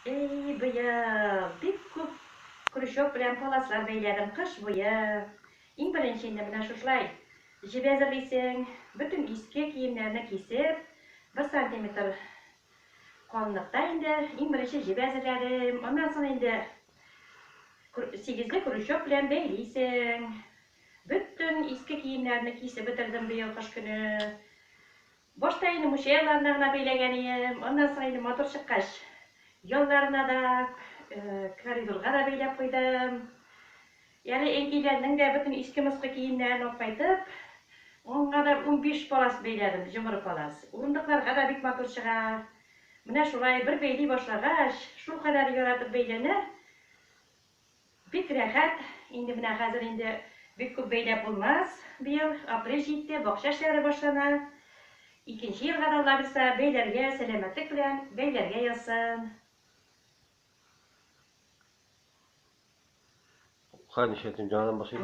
Быйыл бик күп крючок белән паласлар бәйләдем кыш буе. Иң беренче инде менә шушылай җеп әзерлисең, бөтен иске киемнәрне кисеп, 1 сантиметр калынлыкта инде иң беренче җеп әзерләдем. Аннан соң инде 8-ле крючок белән бәйлисең. Бөтен иске киемнәрне кисеп бетердем быйыл кыш көне. Башта инде мушы ярларына гына бәйләгән идем. Аннан соң инде мотор чыккач, ялларына да, коридорга да бәйләп куйдым. Яни әнкәйләрнең дә бөтен иске-мыскы киемнәрен алып кайтып, онга да 15 палас бәйләдем, җомыры палас. Урындыкларга да бик матур чыга. Менә шулай бер бәйли башлагач, шулкадәр яратып бәйләнә. Бик рәхәт. Инде менә хәзер инде бик күп бәйләп булмас. Быел апрель җитте, бакча эшләре башлана. Икенче елга да Алла бәйләргә, сәламәтлек белән бәйләргә язсын. Ничә төн җанадан башлый?